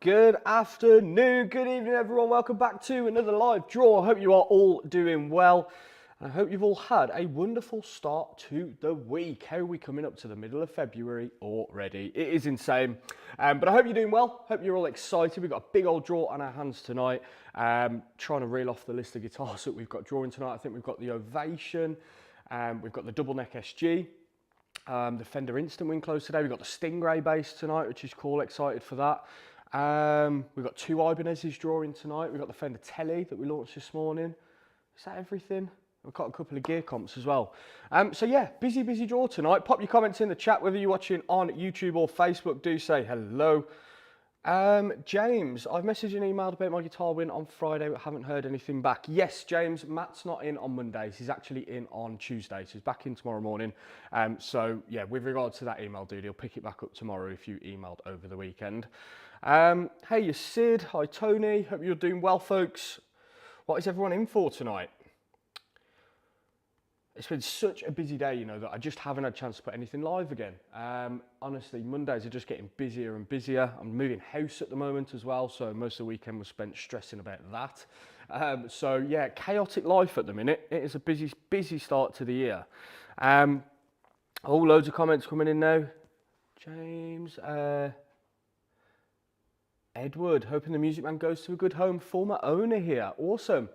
Good afternoon, good evening everyone. Welcome back to another live draw. I hope you are all doing well. And I hope you've all had a wonderful start to the week. How are we coming up to the middle of February already? It is insane. But I hope you're doing well. Hope you're all excited. We've got a big old draw on our hands tonight. Trying to reel off the list of guitars that we've got drawing tonight. I think we've got the Ovation. We've got the Double Neck SG. The Fender Instant Wing close today. We've got the Stingray bass tonight, which is cool. Excited for that. We've got two Ibanez's drawing tonight. We've got the Fender Tele that we launched this morning. Is that everything? We've got a couple of gear comps as well. So yeah, busy draw tonight. Pop your comments in the chat, whether you're watching on YouTube or Facebook. Do say hello. James, I've messaged and emailed about my guitar win on Friday, but haven't heard anything back. Yes, James, Matt's not in on Mondays. He's actually in on Tuesday, so he's back in tomorrow morning. So yeah, with regard to that email, dude, he'll pick it back up tomorrow if you emailed over the weekend. Hey, you Sid. Hi, Tony. Hope you're doing well, folks. What is everyone in for tonight? It's been such a busy day, you know, that I just haven't had a chance to put anything live again. Honestly, Mondays are just getting busier and busier. I'm moving house at the moment as well, so most of the weekend was spent stressing about that. So yeah, chaotic life at the minute. It is a busy start to the year. Loads of comments coming in now. James, Edward, hoping the Music Man goes to a good home. Former owner here. Awesome.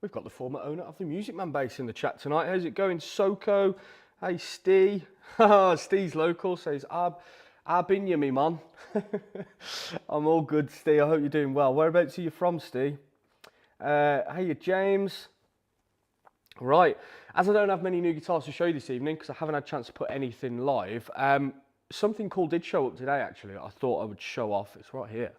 We've got the former owner of the Music Man bass in the chat tonight. How's it going, Soko? Hey, Steve. Steve's local, says, I've been you, me man. I'm all good, Steve. I hope you're doing well. Whereabouts are you from, Steve? Hey, James. Right. As I don't have many new guitars to show you this evening, because I haven't had a chance to put anything live, something cool did show up today, actually. I thought I would show off. It's right here.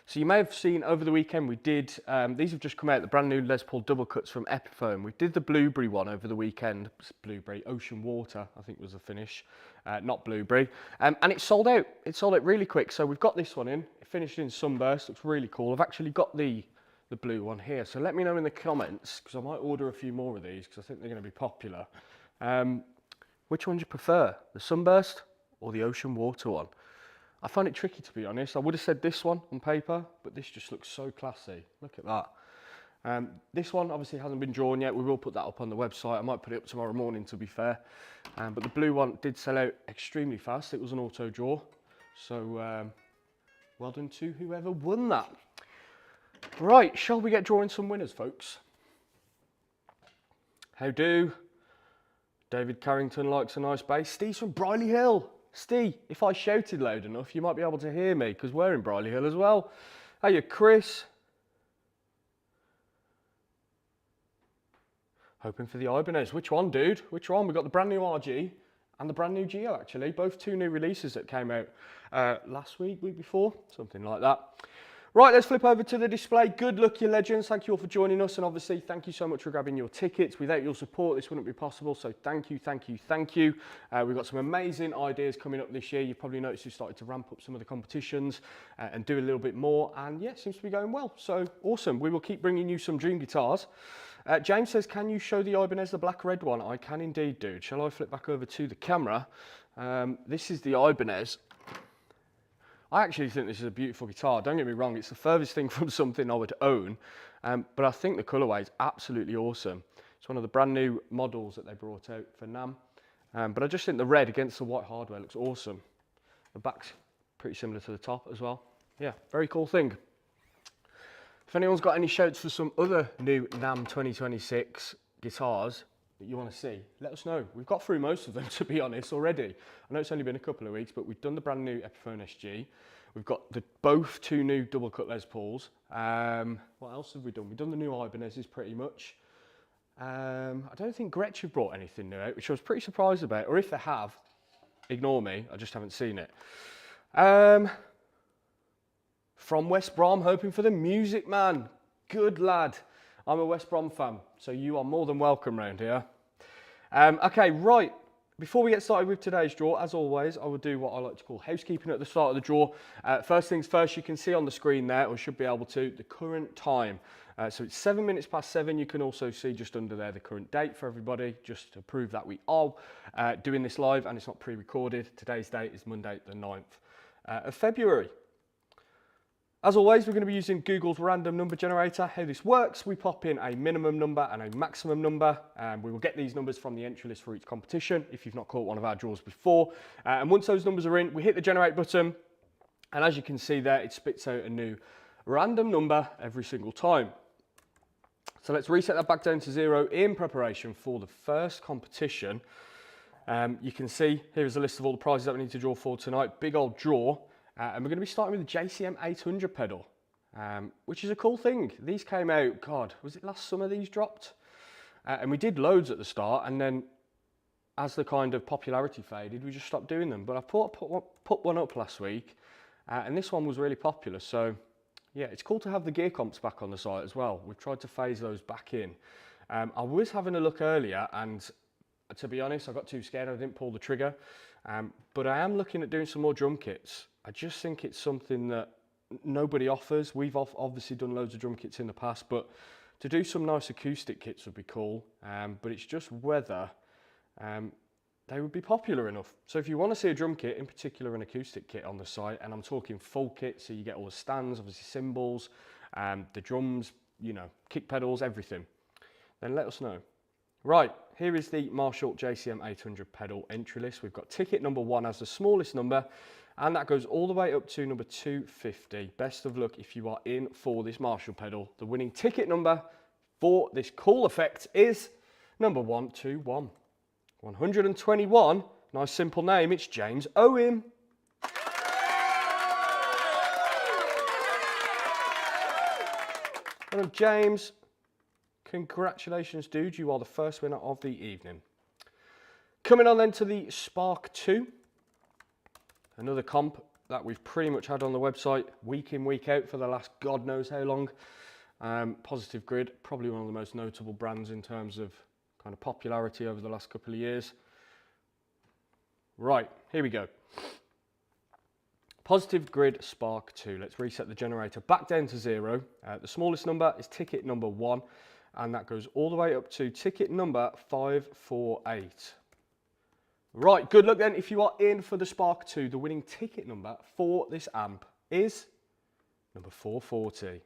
So you may have seen over the weekend we did, these have just come out, the brand new Les Paul double cuts from Epiphone. We did the Blueberry one over the weekend, Blueberry, Ocean Water, I think was the finish, not Blueberry. And it sold out really quick. So we've got this one in, it finished in Sunburst, looks really cool. I've actually got the blue one here. So let me know in the comments, because I might order a few more of these, because I think they're going to be popular. Which one do you prefer, the Sunburst or the Ocean Water one? I find it tricky, to be honest. I would have said this one on paper, but this just looks so classy. Look at that. This one obviously hasn't been drawn yet. We will put that up on the website. I might put it up tomorrow morning, to be fair. But the blue one did sell out extremely fast. It was an auto draw. So well done to whoever won that. Right, shall we get drawing some winners, folks? How do? David Carrington likes a nice bass. Steve's from Brierley Hill. Steve, if I shouted loud enough, you might be able to hear me, because we're in Brierley Hill as well. Hiya, Chris. Hoping for the Ibanez. Which one, dude? Which one? We've got the brand new RG and the brand new Geo, actually. Both two new releases that came out last week before, something like that. Right, let's flip over to the display. Good luck, you legends. Thank you all for joining us. And obviously, thank you so much for grabbing your tickets. Without your support, this wouldn't be possible. So thank you. We've got some amazing ideas coming up this year. You've probably noticed we've started to ramp up some of the competitions and do a little bit more. And yeah, it seems to be going well. So awesome. We will keep bringing you some dream guitars. James says, can you show the Ibanez, the black red one? I can indeed, dude. Shall I flip back over to the camera? This is the Ibanez. I actually think this is a beautiful guitar. Don't get me wrong, it's the furthest thing from something I would own, but I think the colourway is absolutely awesome. It's one of the brand new models that they brought out for NAMM, but I just think the red against the white hardware looks awesome. The back's pretty similar to the top as well. Yeah, very cool thing. If anyone's got any shouts for some other new NAMM 2026 guitars that you want to see, let us know. We've got through most of them, to be honest, already. I know it's only been a couple of weeks, but we've done the brand new Epiphone SG. We've got both two new double cut Les Pauls. What else have we done? We've done the new Ibanez's pretty much. I don't think Gretsch have brought anything new out, which I was pretty surprised about. Or if they have, ignore me, I just haven't seen it. From West Brom, hoping for the Music Man. Good lad. I'm a West Brom fan, so you are more than welcome round here. Okay, right. Before we get started with today's draw, as always, I will do what I like to call housekeeping at the start of the draw. First things first, you can see on the screen there, or should be able to, the current time. So it's 7 minutes past 7. You can also see just under there the current date for everybody, just to prove that we are doing this live and it's not pre-recorded. Today's date is Monday the 9th of February. As always, we're going to be using Google's random number generator. How this works, we pop in a minimum number and a maximum number. We will get these numbers from the entry list for each competition if you've not caught one of our draws before. And once those numbers are in, we hit the generate button. And as you can see there, it spits out a new random number every single time. So let's reset that back down to 0 in preparation for the first competition. You can see here is a list of all the prizes that we need to draw for tonight. Big old draw. And we're going to be starting with the JCM 800 pedal, which is a cool thing. These came out, God, was it last summer these dropped? And we did loads at the start, and then as the kind of popularity faded, we just stopped doing them. But I put one up last week, and this one was really popular. So yeah, it's cool to have the gear comps back on the site as well. We've tried to phase those back in. I was having a look earlier, and to be honest, I got too scared. I didn't pull the trigger. But I am looking at doing some more drum kits. I just think it's something that nobody offers. We've obviously done loads of drum kits in the past, but to do some nice acoustic kits would be cool. But it's just whether they would be popular enough. So if you want to see a drum kit, in particular an acoustic kit on the site, and I'm talking full kit, so you get all the stands, obviously cymbals, the drums, you know, kick pedals, everything, then let us know. Right, here is the Marshall JCM 800 pedal entry list. We've got ticket number 1 as the smallest number, and that goes all the way up to number 250. Best of luck if you are in for this Marshall pedal. The winning ticket number for this cool effect is number 121. 121, nice simple name, it's James Owen. Well done, James. Congratulations, dude. You are the first winner of the evening. Coming on then to the Spark 2. Another comp that we've pretty much had on the website week in, week out for the last God knows how long. Positive Grid, probably one of the most notable brands in terms of kind of popularity over the last couple of years. Right, here we go. Positive Grid Spark 2. Let's reset the generator back down to 0. The smallest number is ticket number 1. And that goes all the way up to ticket number 548. Right, good luck then if you are in for the Spark 2. The winning ticket number for this amp is number 440.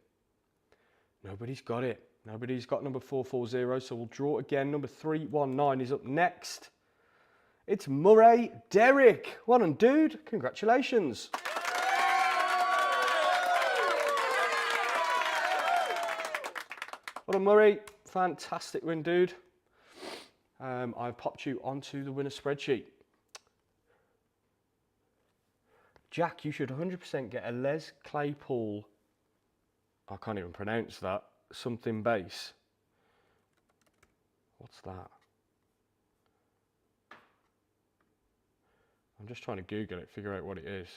Nobody's got it. Nobody's got number 440, so we'll draw again. Number 319 is up next. It's Murray Derrick. Well done, dude. Congratulations. Well done, Murray. Fantastic win, dude. I've popped you onto the winner spreadsheet. Jack, you should 100% get a Les Claypool, I can't even pronounce that, something bass. What's that? I'm just trying to Google it, figure out what it is.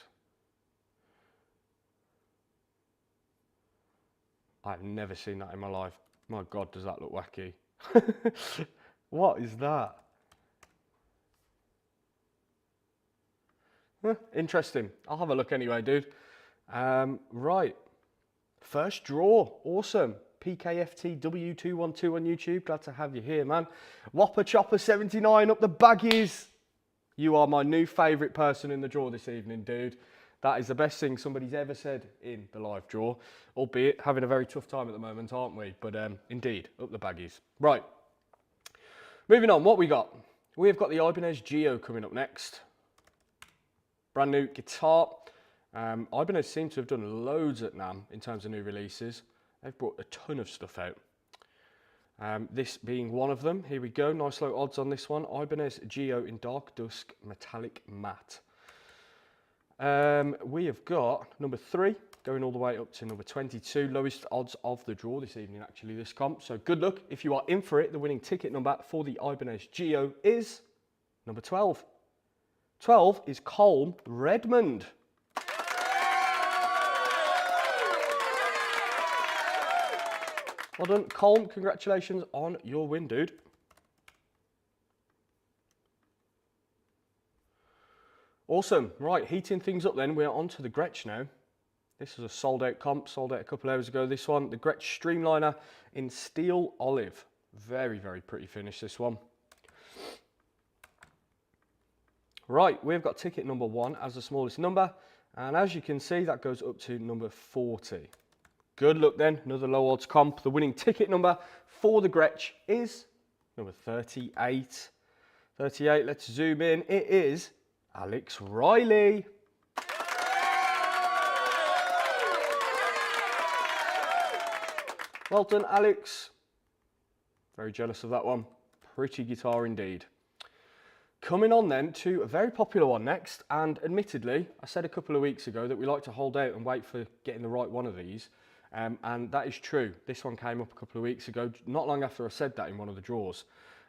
I've never seen that in my life. My God, does that look wacky. What is that? Huh, interesting. I'll have a look anyway, dude. Right. First draw. Awesome. PKFT W212 on YouTube. Glad to have you here, man. Whopper Chopper 79 up the baggies. You are my new favourite person in the draw this evening, dude. That is the best thing somebody's ever said in the live draw, albeit having a very tough time at the moment, aren't we? But indeed, up the baggies. Right, moving on, what we got? We have got the Ibanez Geo coming up next. Brand new guitar. Ibanez seem to have done loads at NAMM in terms of new releases. They've brought a ton of stuff out. This being one of them. Here we go, nice low odds on this one. Ibanez Geo in Dark Dusk Metallic Matte. We have got number 3 going all the way up to number 22. Lowest odds of the draw this evening, actually, this comp. So good luck if you are in for it. The winning ticket number for the Ibanez Geo is number 12. 12 is Colm Redmond. Well done, Colm. Congratulations on your win, dude. Awesome. Right, heating things up then. We're on to the Gretsch now. This is a sold out comp, sold out a couple hours ago. This one, the Gretsch Streamliner in Steel Olive. Very, very pretty finish, this one. Right, we've got ticket number 1 as the smallest number, And as you can see, that goes up to number 40. Good luck then, another low odds comp. The winning ticket number for the Gretsch is number 38. 38, let's zoom in. It is Alex Riley. Well done, Alex. Very jealous of that one. Pretty guitar indeed. Coming on then to a very popular one next, and admittedly, I said a couple of weeks ago that we like to hold out and wait for getting the right one of these, and that is true. This one came up a couple of weeks ago, not long after I said that in one of the draws,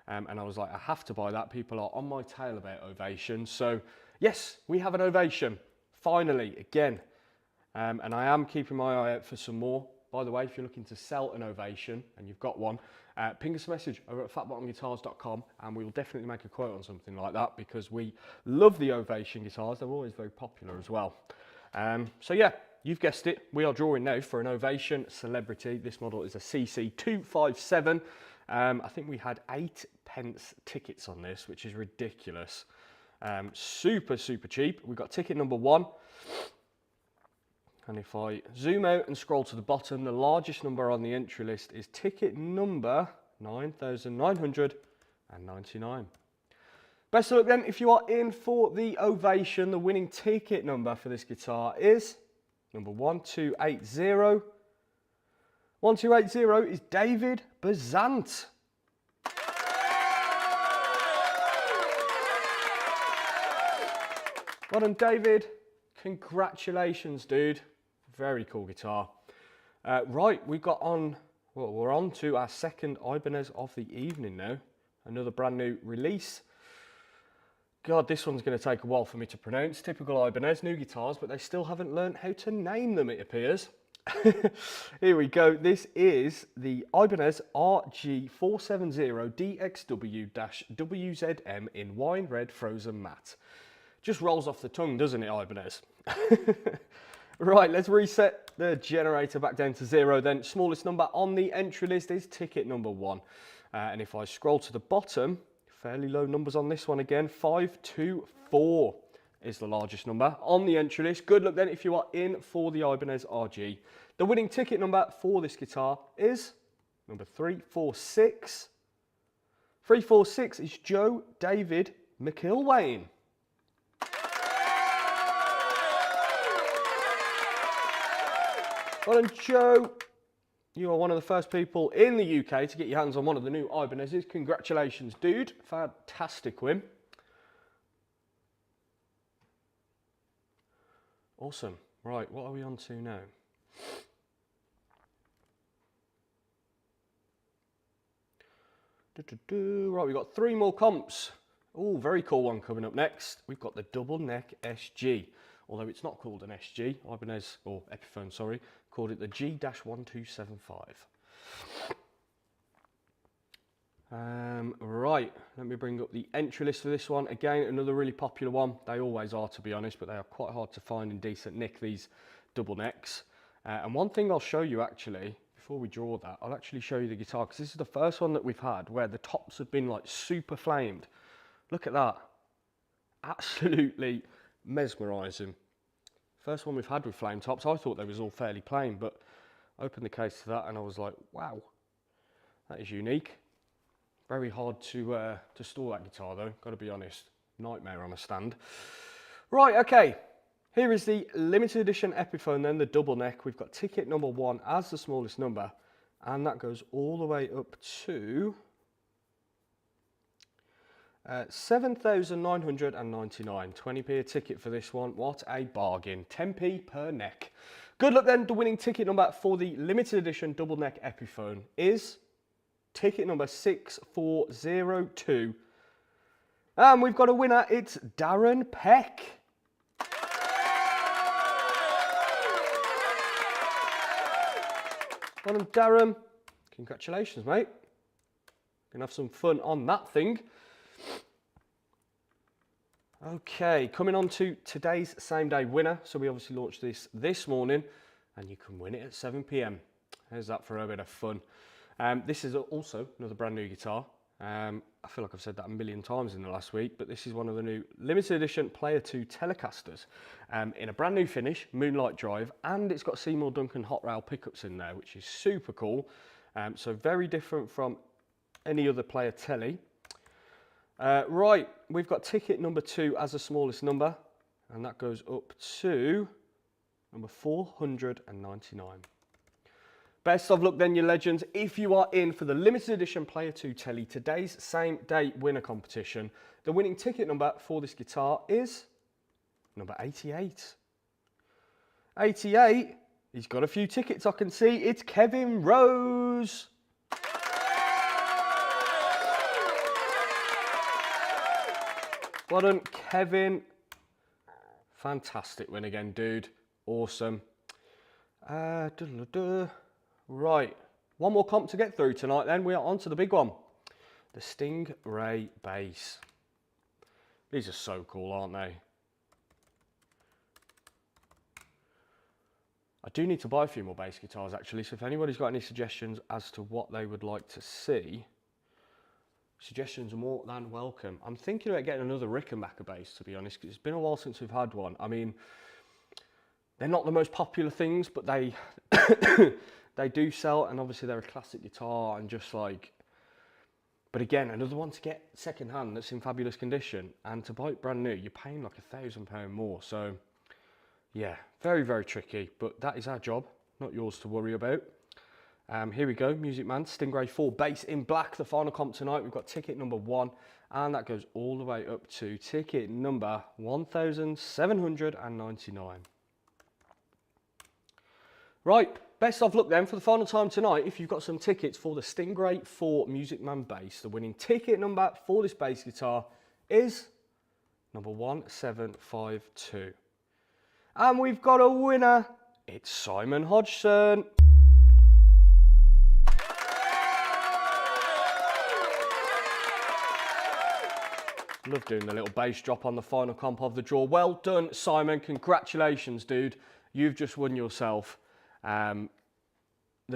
and I was like, I have to buy that. People are on my tail about Ovation, so yes, we have an Ovation, finally, again, and I am keeping my eye out for some more. By the way, if you're looking to sell an Ovation and you've got one, ping us a message over at fatbottomguitars.com and we will definitely make a quote on something like that because we love the Ovation guitars. They're always very popular as well. So yeah, you've guessed it. We are drawing now for an Ovation Celebrity. This model is a CC257. I think we had 8p tickets on this, which is ridiculous. Super, super cheap. We've got ticket number 1. And if I zoom out and scroll to the bottom, the largest number on the entry list is ticket number 9,999. Best of luck then if you are in for the Ovation. The winning ticket number for this guitar is number 1280. 1280 is David Bazant. Well done, David. Congratulations, dude. Very cool guitar. Right, we've got on, well, we're on to our second Ibanez of the evening now. Another brand new release. God, this one's going to take a while for me to pronounce. Typical Ibanez, new guitars, but they still haven't learned how to name them, it appears. Here we go. This is the Ibanez RG470DXW-WZM in wine red frozen matte. Just rolls off the tongue, doesn't it, Ibanez? Right, let's reset the generator back down to 0 then. Smallest number on the entry list is ticket number 1. And if I scroll to the bottom, fairly low numbers on this one again. 524 is the largest number on the entry list. Good luck then if you are in for the Ibanez RG. The winning ticket number for this guitar is number 346. 346 is Joe David McIlwain. Well done, Joe. You are one of the first people in the UK to get your hands on one of the new Ibanez's. Congratulations, dude. Fantastic win. Awesome. Right, what are we on to now? Right, we've got 3 more comps. Oh, very cool one coming up next. We've got the double neck SG. Although it's not called an SG, Ibanez, or Epiphone, sorry, called it the G-1275. Right, let me bring up the entry list for this one. Again, another really popular one. They always are, to be honest, but they are quite hard to find in decent nick, these double necks. And one thing I'll show you, actually, before we draw that, I'll actually show you the guitar, because this is the first one that we've had where the tops have been, like, super flamed. Look at that. Absolutely mesmerising. First one we've had with flame tops. I thought they was all fairly plain, but I opened the case to that and I was like, wow, that is unique. Very hard to store that guitar though, got to be honest. Nightmare on a stand. Right, okay. Here is the limited edition Epiphone then, the double neck. We've got ticket number 1 as the smallest number, and that goes all the way up to 7,999, 20p a ticket for this one. What a bargain, 10p per neck. Good luck then. The winning ticket number for the limited edition double neck Epiphone is ticket number 6402. And we've got a winner, it's Darren Peck. Well done, Darren. Congratulations, mate. Gonna have some fun on that thing. Okay, coming on to today's same day winner. So we obviously launched this morning and you can win it at 7 p.m. How's that for a bit of fun? This is also another brand new guitar. I feel like I've said that a million times in the last week, but this is one of the new limited edition Player 2 Telecasters in a brand new finish, Moonlight Drive, and it's got Seymour Duncan hot rail pickups in there, which is super cool. So very different from any other Player Telly. Right, we've got ticket number 2 as the smallest number, and that goes up to number 499. Best of luck then, you legends. If you are in for the limited edition Player 2 Telly, today's same day winner competition, the winning ticket number for this guitar is number 88. 88, he's got a few tickets I can see. It's Kevin Rose. Well done, Kevin. Fantastic win again, dude. Awesome. Right, one more comp to get through tonight then. We are on to the big one. The Stingray bass. These are so cool, aren't they? I do need to buy a few more bass guitars actually, so if anybody's got any suggestions as to what they would like to see, suggestions are more than welcome. I'm thinking about getting another Rickenbacker bass, to be honest, because it's been a while since we've had one. I mean, they're not the most popular things, but they they do sell, and obviously they're a classic guitar, and just like, but again, another one to get second hand that's in fabulous condition, and to buy it brand new, you're paying like £1,000 more. So yeah, very, very tricky, but that is our job, not yours to worry about. Here we go, Music Man, Stingray 4 bass in black, the final comp tonight. We've got ticket number 1, and that goes all the way up to ticket number 1,799. Right, best of luck then for the final time tonight. If you've got some tickets for the Stingray 4 Music Man bass, the winning ticket number for this bass guitar is number 1752. And we've got a winner. It's Simon Hodgson. Love doing the little bass drop on the final comp of the draw. Well done, Simon. Congratulations, dude. You've just won yourself the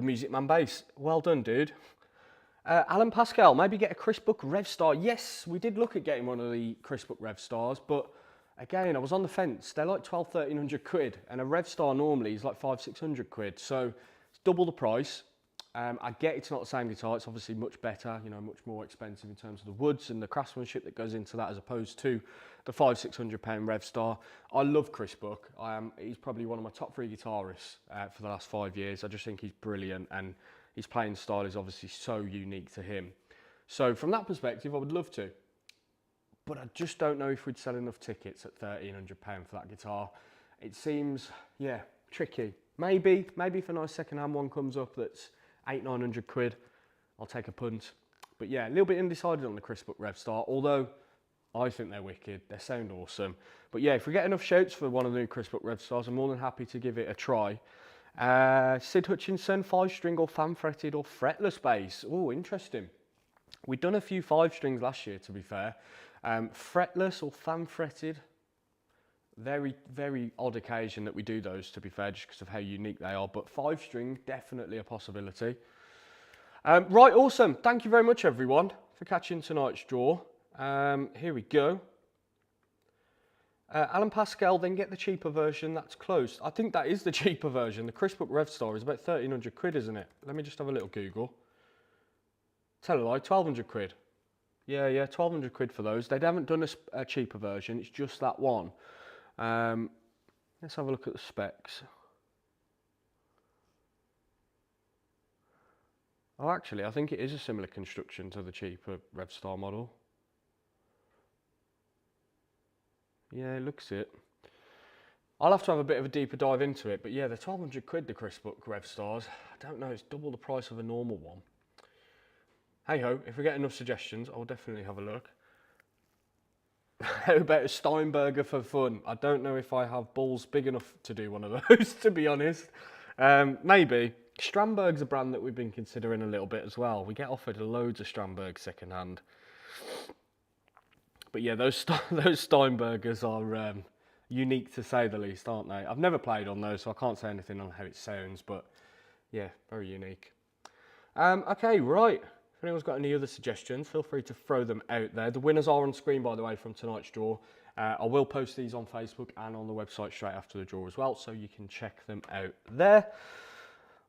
Music Man bass. Well done, dude. Alan Pascal, maybe get a Chris Book Revstar. Yes, we did look at getting one of the Chris Book Revstars, but again, I was on the fence. They're like 1,200–1,300 quid, and a Revstar normally is like 500–600 quid. So it's double the price. I get it's not the same guitar. It's obviously much better, you know, much more expensive in terms of the woods and the craftsmanship that goes into that, as opposed to the £500–600 Revstar. I love Chris Book. He's probably one of my top 3 guitarists for the last 5 years. I just think he's brilliant, and his playing style is obviously so unique to him. So from that perspective, I would love to. But I just don't know if we'd sell enough tickets at £1,300 for that guitar. It seems, yeah, tricky. Maybe if a nice second-hand one comes up that's 800–900 quid, I'll take a punt. But yeah, a little bit undecided on the Chris Book Revstar, although I think they're wicked. They sound awesome. But yeah, if we get enough shouts for one of the new Chris Book Revstars, I'm more than happy to give it a try. Sid Hutchinson, 5-string or fan-fretted or fretless bass. Oh, interesting. We'd done a few 5-strings last year, to be fair. Fretless or fan-fretted, very, very odd occasion that we do those, to be fair, just because of how unique they are. But 5-string, definitely a possibility. Right, awesome. Thank you very much, everyone, for catching tonight's draw. Here we go. Alan Pascal, then get the cheaper version. That's close. I think that is the cheaper version. The Chris Book Revstar is about 1,300 quid, isn't it? Let me just have a little Google. Tell a lie, 1,200 quid. Yeah, 1,200 quid for those. They haven't done a cheaper version. It's just that one. Let's have a look at the specs. Oh, actually, I think it is a similar construction to the cheaper Revstar model. Yeah, it looks it. I'll have to have a bit of a deeper dive into it, but yeah, they're 1,200 quid, the Chris Book Revstars. I don't know, it's double the price of a normal one. Hey ho, if we get enough suggestions, I'll definitely have a look. How about a Steinberger for fun? I don't know if I have balls big enough to do one of those, to be honest. Maybe. Strandberg's a brand that we've been considering a little bit as well. We get offered loads of Strandberg second hand. But yeah, those Steinbergers are unique to say the least, aren't they? I've never played on those, so I can't say anything on how it sounds, but yeah, very unique. Okay, right. If anyone's got any other suggestions, feel free to throw them out there. The winners are on screen, by the way, from tonight's draw. I will post these on Facebook and on the website straight after the draw as well, so you can check them out there.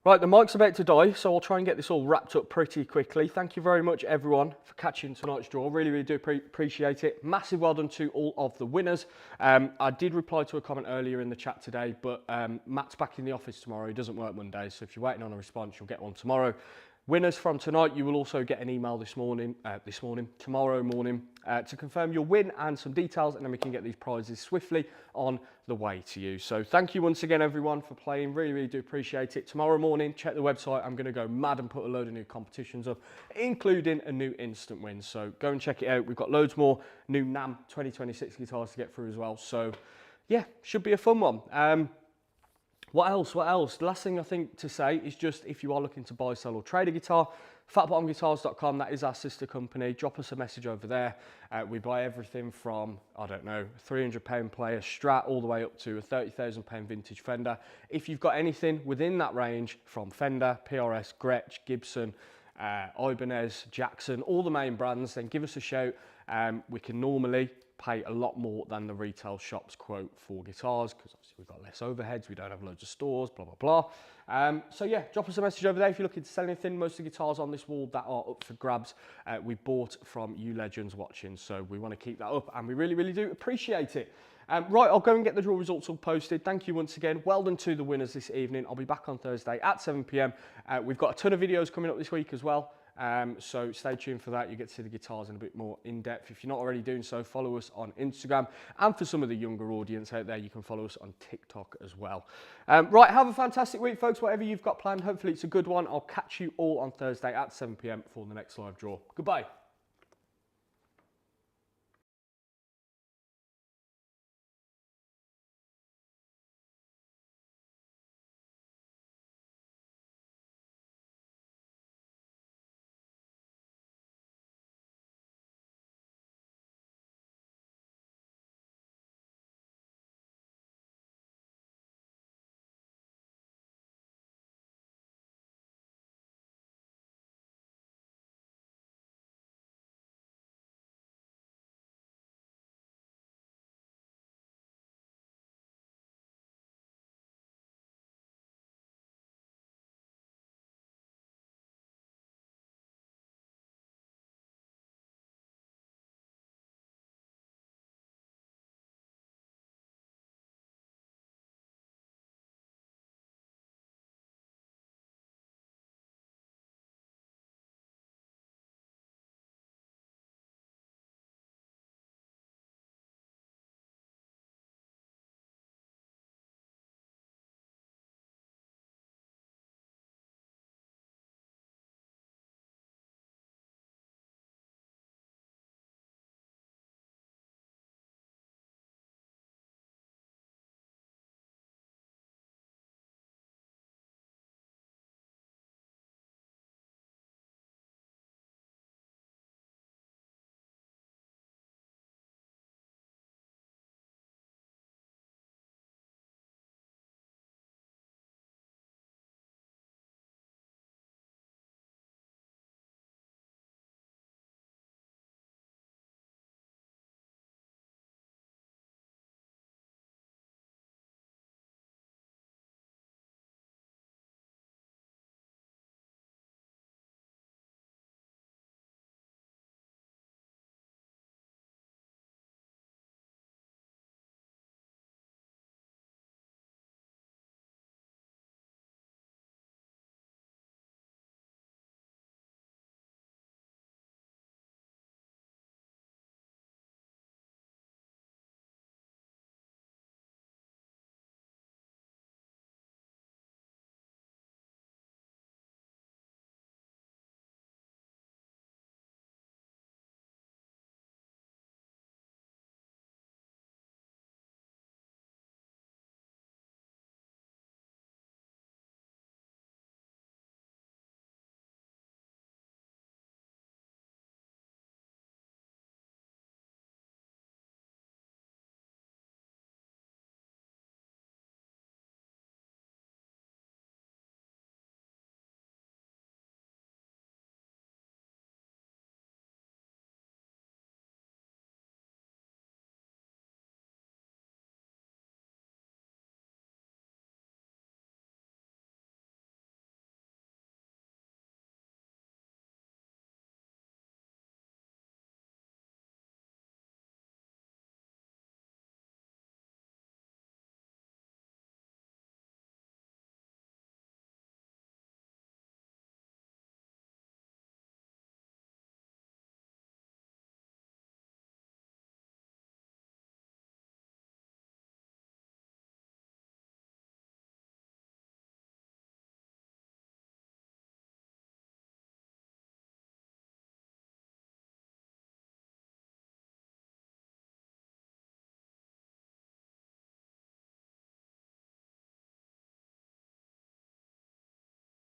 Right, the mic's about to die, so I'll try and get this all wrapped up pretty quickly. Thank you very much, everyone, for catching tonight's draw. Really, really do appreciate it. Massive well done to all of the winners. I did reply to a comment earlier in the chat today, but Matt's back in the office tomorrow. He doesn't work Mondays, so if you're waiting on a response, you'll get one tomorrow. Winners from tonight, you will also get an email tomorrow morning, to confirm your win and some details, and then we can get these prizes swiftly on the way to you. So thank you once again, everyone, for playing. Really, really do appreciate it. Tomorrow morning, check the website. I'm going to go mad and put a load of new competitions up, including a new instant win. So go and check it out. We've got loads more new NAMM 2026 guitars to get through as well. So yeah, should be a fun one. What else? The last thing I think to say is just if you are looking to buy, sell or trade a guitar, fatbottomguitars.com, that is our sister company. Drop us a message over there. We buy everything from, I don't know, £300 player Strat all the way up to a £30,000 vintage Fender. If you've got anything within that range from Fender, PRS, Gretsch, Gibson, Ibanez, Jackson, all the main brands, then give us a shout. We can normally pay a lot more than the retail shops quote for guitars, because obviously we've got less overheads, we don't have loads of stores, blah, blah, blah. So yeah, drop us a message over there if you're looking to sell anything. Most of the guitars on this wall that are up for grabs, we bought from you legends watching, so we want to keep that up, and we really, really do appreciate it. Right, I'll go and get the draw results all posted. Thank you once again. Well done to the winners this evening. I'll be back on Thursday at 7 p.m. We've got a ton of videos coming up this week as well. So stay tuned for that. You get to see the guitars in a bit more in depth. If you're not already doing so, follow us on Instagram. And for some of the younger audience out there, you can follow us on TikTok as well. Right, have a fantastic week, folks. Whatever you've got planned, hopefully it's a good one. I'll catch you all on Thursday at 7 p.m. for the next live draw. Goodbye.